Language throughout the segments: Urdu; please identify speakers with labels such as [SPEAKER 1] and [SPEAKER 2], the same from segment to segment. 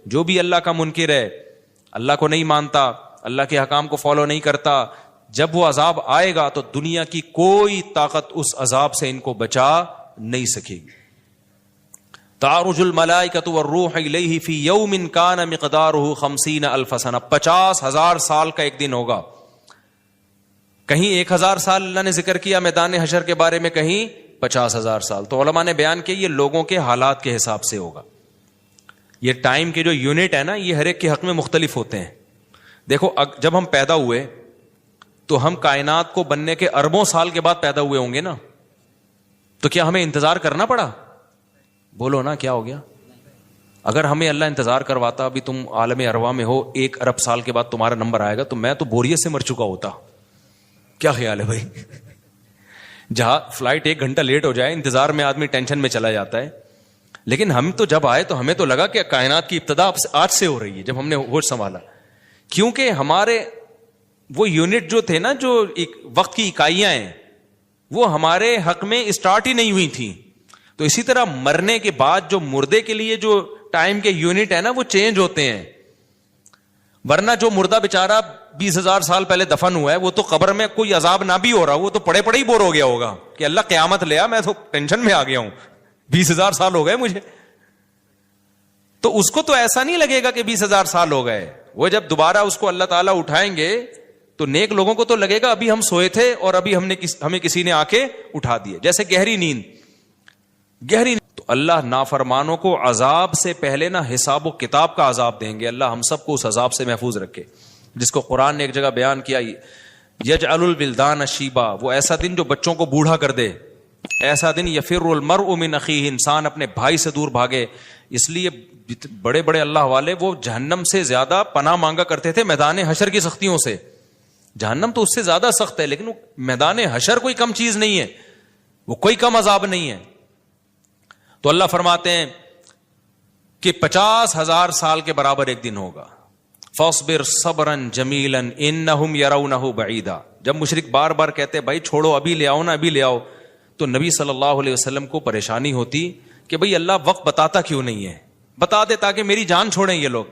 [SPEAKER 1] جو بھی اللہ کا منکر ہے, اللہ کو نہیں مانتا, اللہ کے حکام کو فالو نہیں کرتا, جب وہ عذاب آئے گا تو دنیا کی کوئی طاقت اس عذاب سے ان کو بچا نہیں سکے گی. تعرج الملائکۃ والروح الیہ فی یوم کان مقدارہ 50,000 سنہ, 50,000 سال کا ایک دن ہوگا. کہیں 1,000 سال اللہ نے ذکر کیا میدان حشر کے بارے میں, کہیں 50,000 سال. تو علماء نے بیان کیا یہ لوگوں کے حالات کے حساب سے ہوگا. یہ ٹائم کے جو یونٹ ہے نا, یہ ہر ایک کے حق میں مختلف ہوتے ہیں. دیکھو جب ہم پیدا ہوئے تو ہم کائنات کو بننے کے اربوں سال کے بعد پیدا ہوئے ہوں گے نا, تو کیا ہمیں انتظار کرنا پڑا؟ بولو نا, کیا ہو گیا؟ اگر ہمیں اللہ انتظار کرواتا, ابھی تم عالم ارواح میں ہو, 1 ارب سال کے بعد تمہارا نمبر آئے گا, تو میں تو بوریت سے مر چکا ہوتا. کیا خیال ہے بھائی؟ جہاں فلائٹ 1 گھنٹہ لیٹ ہو جائے, انتظار میں آدمی ٹینشن میں چلا جاتا ہے. لیکن ہم تو جب آئے تو ہمیں تو لگا کہ کائنات کی ابتدا آج سے ہو رہی ہے, جب ہم نے ہوش سنبھالا. کیونکہ ہمارے وہ یونٹ جو تھے نا, جو وقت کی اکائیاں ہیں, وہ ہمارے حق میں اسٹارٹ ہی نہیں ہوئی تھیں. تو اسی طرح مرنے کے بعد جو مردے کے لیے جو ٹائم کے یونٹ ہے نا, وہ چینج ہوتے ہیں. ورنہ جو مردہ بیچارہ 20,000 سال پہلے دفن ہوا ہے, وہ تو قبر میں کوئی عذاب نہ بھی ہو رہا, وہ تو پڑے پڑے ہی بور ہو گیا ہوگا کہ اللہ قیامت لے آ, میں تو ٹینشن میں آ گیا ہوں, 20,000 سال ہو گئے مجھے. تو اس کو تو ایسا نہیں لگے گا کہ 20,000 سال ہو گئے. وہ جب دوبارہ اس کو اللہ تعالیٰ اٹھائیں گے تو نیک لوگوں کو تو لگے گا ابھی ہم سوئے تھے اور ابھی ہمیں کسی نے آ کے اٹھا دیے, جیسے گہری نیند. تو اللہ نافرمانوں کو عذاب سے پہلے نا حساب و کتاب کا عذاب دیں گے. اللہ ہم سب کو اس عذاب سے محفوظ رکھے, جس کو قرآن نے ایک جگہ بیان کیا, یجعل الولدان شیبا, وہ ایسا دن جو بچوں کو بوڑھا کر دے. ایسا دن یفر المرء من اخیہ, انسان اپنے بھائی سے دور بھاگے. اس لیے بڑے بڑے اللہ والے وہ جہنم سے زیادہ پناہ مانگا کرتے تھے میدان حشر کی سختیوں سے. جہنم تو اس سے زیادہ سخت ہے, لیکن وہ میدان حشر کوئی کم چیز نہیں ہے, وہ کوئی کم عذاب نہیں ہے. تو اللہ فرماتے ہیں کہ 50,000 سال کے برابر ایک دن ہوگا. فاصبر صبرا جمیلا انہم یرونہ بعیدا. جب مشرک بار بار کہتے بھائی چھوڑو, ابھی لے آؤ نا, ابھی لے آؤ, تو نبی صلی اللہ علیہ وسلم کو پریشانی ہوتی کہ بھئی اللہ وقت بتاتا کیوں نہیں ہے, بتا دے تاکہ میری جان چھوڑیں یہ لوگ.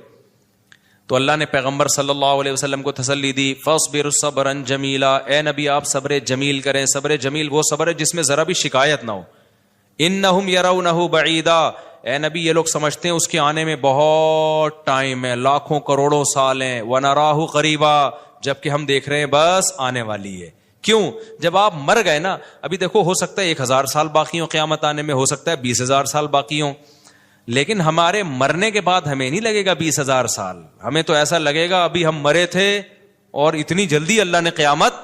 [SPEAKER 1] تو اللہ نے پیغمبر صلی اللہ علیہ وسلم کو تسلی دی, فاصبر صبرا جمیلا, اے نبی آپ صبر جمیل کریں. صبر جمیل وہ صبر ہے جس میں ذرا بھی شکایت نہ ہو. انہم یرونہ بعیدا, اے نبی یہ لوگ سمجھتے ہیں اس کے آنے میں بہت ٹائم ہے, لاکھوں کروڑوں سال ہیں. ونراہ قریبا, جبکہ ہم دیکھ رہے ہیں بس آنے والی ہے. کیوں؟ جب آپ مر گئے نا, ابھی دیکھو ہو سکتا ہے 1,000 سال باقی ہوں قیامت آنے میں, ہو سکتا ہے 20,000 سال باقی ہوں, لیکن ہمارے مرنے کے بعد ہمیں نہیں لگے گا 20,000 سال. ہمیں تو ایسا لگے گا ابھی ہم مرے تھے اور اتنی جلدی اللہ نے قیامت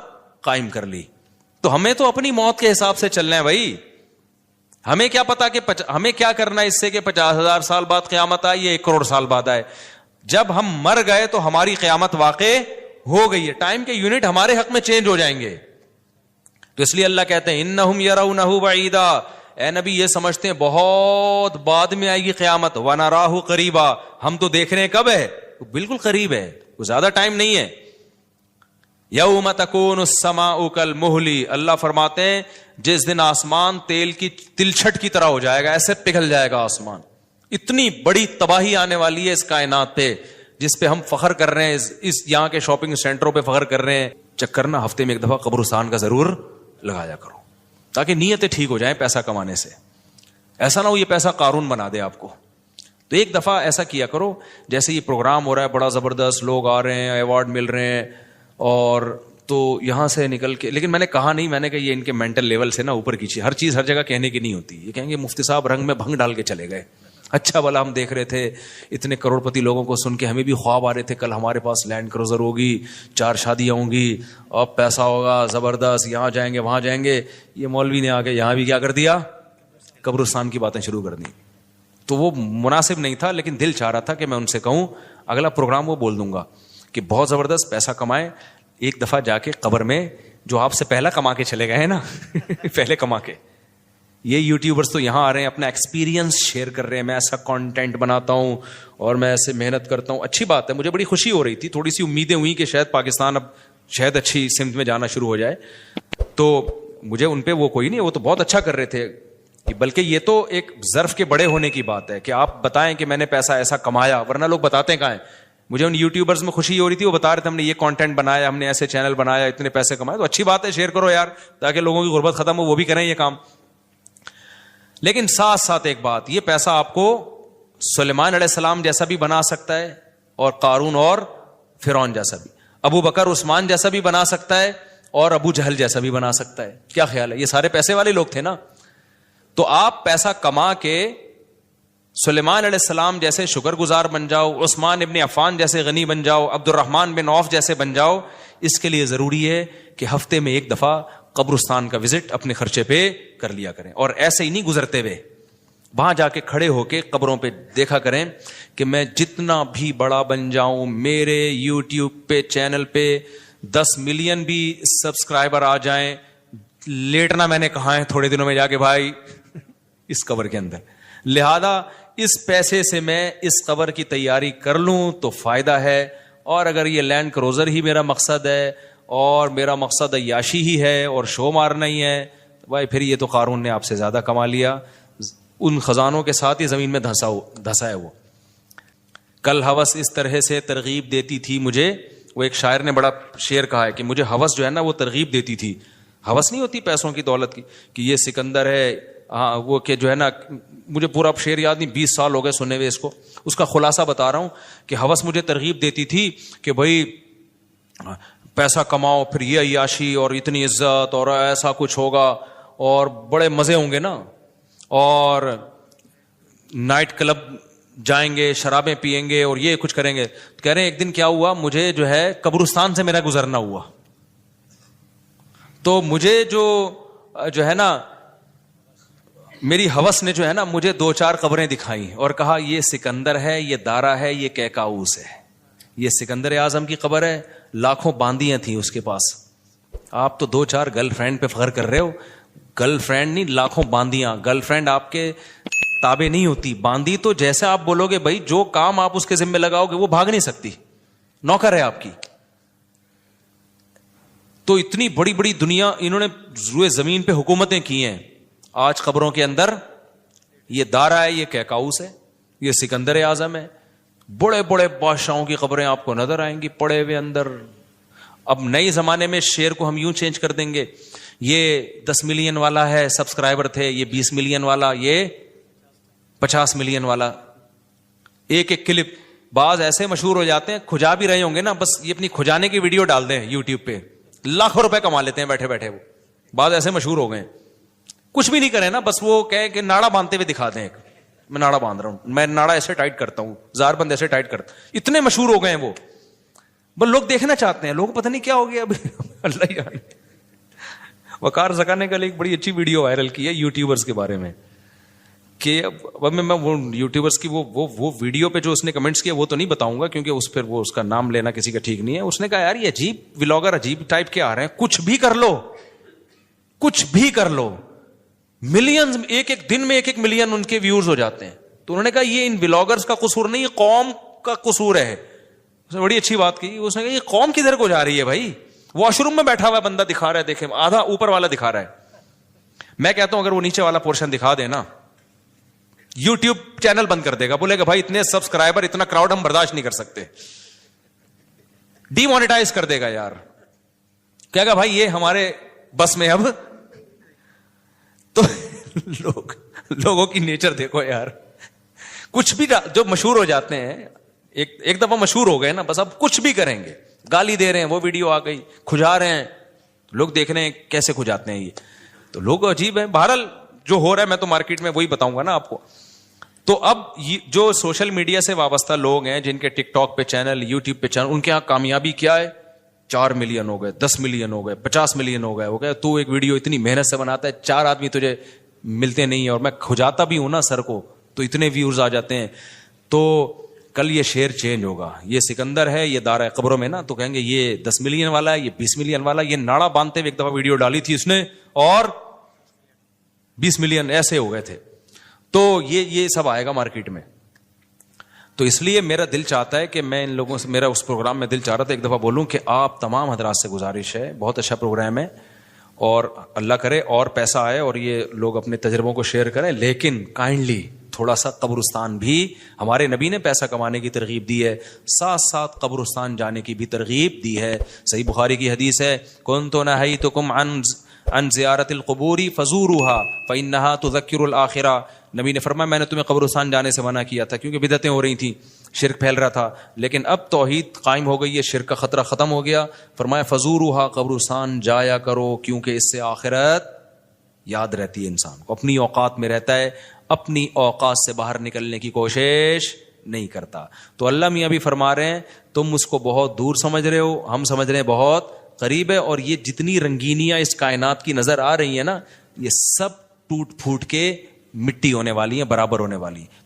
[SPEAKER 1] قائم کر لی. تو ہمیں تو اپنی موت کے حساب سے چلنا ہے بھائی. ہمیں کیا پتا کہ ہمیں کیا کرنا ہے اس سے کہ 50,000 سال بعد قیامت آئے یا 1 کروڑ سال بعد آئے. جب ہم مر گئے تو ہماری قیامت واقع ہو گئی ہے, ٹائم کے یونٹ ہمارے حق میں چینج ہو جائیں گے. تو اس لیے اللہ کہتے ہیں انہم یرونہ بعیدا, اے نبی یہ سمجھتے ہیں بہت بعد میں آئے گی قیامت. ونراہ قریبا, ہم تو دیکھ رہے ہیں کب ہے, بالکل قریب ہے, وہ زیادہ ٹائم نہیں ہے. یوم تکون السماء کالمہل, اللہ فرماتے ہیں جس دن آسمان تیل کی تلچھٹ کی طرح ہو جائے گا, ایسے پگھل جائے گا آسمان. اتنی بڑی تباہی آنے والی ہے اس کائنات پہ, جس پہ ہم فخر کر رہے ہیں, اس یہاں کے شاپنگ سینٹروں پہ فخر کر رہے ہیں. چکر نہ ہفتے میں ایک دفعہ قبرستان کا ضرور لگایا کرو, تاکہ نیتیں ٹھیک ہو جائیں پیسہ کمانے سے. ایسا نہ ہو یہ پیسہ قارون بنا دے آپ کو. تو ایک دفعہ ایسا کیا کرو, جیسے یہ پروگرام ہو رہا ہے بڑا زبردست, لوگ آ رہے ہیں, ایوارڈ مل رہے ہیں, اور تو یہاں سے نکل کے, لیکن میں نے کہا نہیں, میں نے کہا یہ ان کے مینٹل لیول سے نا اوپر کیجیے, ہر چیز ہر جگہ کہنے کی نہیں ہوتی. یہ کہیں گے مفتی صاحب رنگ میں بھنگ ڈال کے چلے گئے. اچھا بلا ہم دیکھ رہے تھے اتنے کروڑ پتی لوگوں کو سن کے, ہمیں بھی خواب آ رہے تھے کل ہمارے پاس لینڈ کروزر ہوگی, 4 شادیاں ہوں گی, اور پیسہ ہوگا زبردست, یہاں جائیں گے وہاں جائیں گے. یہ مولوی نے آ کے یہاں بھی کیا کر دیا, قبرستان کی باتیں شروع کر دی. تو وہ مناسب نہیں تھا, لیکن دل چاہ رہا تھا کہ میں ان سے کہوں اگلا پروگرام وہ بول دوں گا کہ بہت زبردست پیسہ کمائیں, ایک دفعہ جا کے قبر میں جو آپ سے پہلا کما کے چلے گئے ہیں نا پہلے کما کے, یہ یوٹیوبرز تو یہاں آ رہے ہیں اپنا ایکسپیرینس شیئر کر رہے ہیں, میں ایسا کانٹینٹ بناتا ہوں اور میں ایسے محنت کرتا ہوں. اچھی بات ہے, مجھے بڑی خوشی ہو رہی تھی, تھوڑی سی امیدیں ہوئی کہ شاید پاکستان اب شاید اچھی سمت میں جانا شروع ہو جائے. تو مجھے ان پہ وہ کوئی نہیں, وہ تو بہت اچھا کر رہے تھے, بلکہ یہ تو ایک ظرف کے بڑے ہونے کی بات ہے کہ آپ بتائیں کہ میں نے پیسہ ایسا کمایا, ورنہ لوگ بتاتے ہیں کہاں ہیں. مجھے ان یوٹیوبرز میں خوشی ہو رہی تھی, وہ بتا رہے تھے ہم نے یہ کانٹینٹ بنایا, ہم نے ایسے چینل بنایا, اتنے پیسے کمائے. تو اچھی بات ہے, شیئر کرو یار, تاکہ لوگوں کی غربت ختم ہو, وہ بھی کریں یہ کام. لیکن ساتھ ساتھ ایک بات, یہ پیسہ آپ کو سلیمان علیہ السلام جیسا بھی بنا سکتا ہے, اور قارون اور فرعون جیسا بھی, ابو بکر عثمان جیسا بھی بنا سکتا ہے, اور ابو جہل جیسا بھی بنا سکتا ہے. کیا خیال ہے؟ یہ سارے پیسے والے لوگ تھے نا. تو آپ پیسہ کما کے سلیمان علیہ السلام جیسے شکر گزار بن جاؤ, عثمان ابن عفان جیسے غنی بن جاؤ, عبد الرحمن بن عوف جیسے بن جاؤ. اس کے لیے ضروری ہے کہ ہفتے میں ایک دفعہ قبرستان کا وزٹ اپنے خرچے پہ کر لیا کریں, اور ایسے ہی نہیں گزرتے ہوئے, وہاں جا کے کھڑے ہو کے قبروں پہ دیکھا کریں کہ میں جتنا بھی بڑا بن جاؤں, میرے یوٹیوب پہ چینل پہ 10 ملین بھی سبسکرائبر آ جائیں, لیٹنا میں نے کہا ہے تھوڑے دنوں میں جا کے بھائی اس قبر کے اندر. لہذا اس پیسے سے میں اس قبر کی تیاری کر لوں تو فائدہ ہے. اور اگر یہ لینڈ کروزر ہی میرا مقصد ہے, اور میرا مقصد عیاشی ہی ہے اور شو مارنا ہی ہے, بھائی پھر یہ تو قارون نے آپ سے زیادہ کما لیا, ان خزانوں کے ساتھ ہی زمین میں دھسا ہے وہ. کل ہوس اس طرح سے ترغیب دیتی تھی مجھے, وہ ایک شاعر نے بڑا شعر کہا ہے کہ مجھے ہوس جو ہے نا وہ ترغیب دیتی تھی. ہوس نہیں ہوتی پیسوں کی دولت کی کہ یہ سکندر ہے, ہاں وہ کہ جو ہے نا, مجھے پورا شعر یاد نہیں, 20 سال ہو گئے سنے ہوئے اس کو. اس کا خلاصہ بتا رہا ہوں کہ ہوس مجھے ترغیب دیتی تھی کہ بھائی پیسہ کماؤ, پھر یہ عیاشی اور اتنی عزت اور ایسا کچھ ہوگا, اور بڑے مزے ہوں گے نا, اور نائٹ کلب جائیں گے, شرابیں پیئیں گے, اور یہ کچھ کریں گے. کہہ رہے ہیں ایک دن کیا ہوا, مجھے جو ہے قبرستان سے میرا گزرنا ہوا, تو مجھے جو ہے نا میری ہوس نے جو ہے نا مجھے 2-4 قبریں دکھائیں اور کہا یہ سکندر ہے, یہ دارا ہے, یہ کیکاؤس ہے. یہ سکندر اعظم کی قبر ہے, لاکھوں باندیاں تھیں اس کے پاس. آپ تو 2-4 گرل فرینڈ پہ فخر کر رہے ہو, گرل فرینڈ نہیں, لاکھوں باندیاں. گرل فرینڈ آپ کے تابع نہیں ہوتی, باندی تو جیسے آپ بولو گے بھائی جو کام آپ اس کے ذمہ لگاؤ گے وہ بھاگ نہیں سکتی, نوکر ہے آپ کی. تو اتنی بڑی بڑی دنیا انہوں نے روئے زمین پہ حکومتیں کی ہیں. آج قبروں کے اندر یہ دارا ہے, یہ کیکاؤس ہے, یہ سکندر اعظم ہے. بڑے بڑے بادشاہوں کی قبریں آپ کو نظر آئیں گی پڑے ہوئے اندر. اب نئے زمانے میں شعر کو ہم یوں چینج کر دیں گے, یہ 10 ملین والا ہے سبسکرائبر تھے, یہ 20 ملین والا, یہ 50 ملین والا. ایک ایک کلپ بعض ایسے مشہور ہو جاتے ہیں, کھجا بھی رہے ہوں گے نا, بس یہ اپنی کھجانے کی ویڈیو ڈال دیں یوٹیوب پہ, لاکھوں روپے کما لیتے ہیں بیٹھے بیٹھے. وہ بعض ایسے مشہور ہو گئے, کچھ بھی نہیں کرے نا, بس وہ کہے کہ ناڑا باندھتے ہوئے دکھا دیں, میں ناڑا باندھ رہا ہوں, میں ناڑا ایسے ٹائٹ کرتا ہوں, زار بند ایسے ٹائٹ کرتا. اتنے مشہور ہو گئے ہیں وہ, بس لوگ دیکھنا چاہتے ہیں. لوگ پتہ نہیں کیا ہو گیا اب اللہ جانے. وقار زکا نے کل ایک بڑی اچھی ویڈیو وائرل کی ہے یوٹیوبرز کے بارے میں, کہ اب میں وہ یوٹیوبرز کی وہ ویڈیو پہ جو اس نے کمنٹس کیا وہ تو نہیں بتاؤں گا, کیونکہ اس پھر وہ اس کا نام لینا کسی کا ٹھیک نہیں ہے. اس نے کہا یار یہ عجیب ولاگر عجیب ٹائپ کے آ رہے ہیں, کچھ بھی کر لو, کچھ بھی کر لو, ملینز, ایک ایک دن میں 1-1 ملین ان کے ویورز ہو جاتے ہیں. تو انہوں نے کہا یہ ان ولاگرز کا قصور نہیں, یہ قوم کا قصور ہے. اس نے بڑی اچھی بات کی, اس نے کہا یہ قوم کدھر کو جا رہی ہے بھائی, واش روم میں بیٹھا ہوا بندہ دکھا رہا ہے, دیکھیں آدھا اوپر والا دکھا رہا ہے. میں کہتا ہوں اگر وہ نیچے والا پورشن دکھا دے نا, یوٹیوب چینل بند کر دے گا, بولے گا بھائی اتنے سبسکرائبر اتنا کراؤڈ ہم برداشت نہیں کر سکتے, ڈی مانیٹائز کر دے گا یار. کہے گا بھائی یہ ہمارے بس میں اب. تو لوگوں کی نیچر دیکھو یار, کچھ بھی جو مشہور ہو جاتے ہیں, ایک دفعہ مشہور ہو گئے نا, بس اب کچھ بھی کریں گے. گالی دے رہے ہیں, وہ ویڈیو آ گئی, کھجا رہے ہیں, لوگ دیکھ رہے ہیں کیسے کھجاتے ہیں یہ, تو لوگ عجیب ہیں. بہرحال جو ہو رہا ہے میں تو مارکیٹ میں وہی بتاؤں گا نا آپ کو. تو اب جو سوشل میڈیا سے وابستہ لوگ ہیں جن کے ٹک ٹاک پہ چینل, یوٹیوب پہ چینل, ان کے یہاں کامیابی کیا ہے, 4 ملین ہو گئے, 10 ملین ہو گئے, 50 ملین ہو گئے. ہو گئے تو ایک ویڈیو اتنی محنت سے بناتا ہے, 4 آدمی تجھے ملتے نہیں ہیں, اور میں کھجاتا بھی ہوں نا سر کو, تو اتنے ویورز آ جاتے ہیں. تو کل یہ شعر چینج ہوگا, یہ سکندر ہے, یہ دار ہے قبروں میں نا, تو کہیں گے یہ 10 ملین والا ہے, یہ 20 ملین والا. یہ ناڑا باندھتے ہوئے ایک دفعہ ویڈیو ڈالی تھی اس نے, اور 20 ملین ایسے ہو گئے تھے. تو یہ سب آئے گا مارکیٹ میں. تو اس لیے میرا دل چاہتا ہے کہ میں ان لوگوں سے, میرا اس پروگرام میں دل چاہ رہا تھا ایک دفعہ بولوں کہ آپ تمام حضرات سے گزارش ہے, بہت اچھا پروگرام ہے, اور اللہ کرے اور پیسہ آئے اور یہ لوگ اپنے تجربوں کو شیئر کریں، لیکن کائنڈلی تھوڑا سا قبرستان بھی، ہمارے نبی نے پیسہ کمانے کی ترغیب دی ہے، ساتھ ساتھ قبرستان جانے کی بھی ترغیب دی ہے۔ صحیح بخاری کی حدیث ہے، کنت نہیتکم عن زیارت القبور فزوروها فانها تذکر الاخرہ۔ نبی نے فرمایا میں نے تمہیں قبرستان جانے سے منع کیا تھا کیونکہ بدعتیں ہو رہی تھیں، شرک پھیل رہا تھا، لیکن اب توحید قائم ہو گئی ہے، شرک کا خطرہ ختم ہو گیا۔ فرمایا فزوروها، قبرستان جایا کرو کیونکہ اس سے آخرت یاد رہتی ہے، انسان کو اپنی اوقات میں رہتا ہے، اپنی اوقات سے باہر نکلنے کی کوشش نہیں کرتا۔ تو اللہ میاں بھی فرما رہے ہیں تم اس کو بہت دور سمجھ رہے ہو، ہم سمجھ رہے ہیں بہت قریب ہے، اور یہ جتنی رنگینیاں اس کائنات کی نظر آ رہی ہیں نا، یہ سب ٹوٹ پھوٹ کے مٹی ہونے والی ہیں، برابر ہونے والی ہیں۔ تو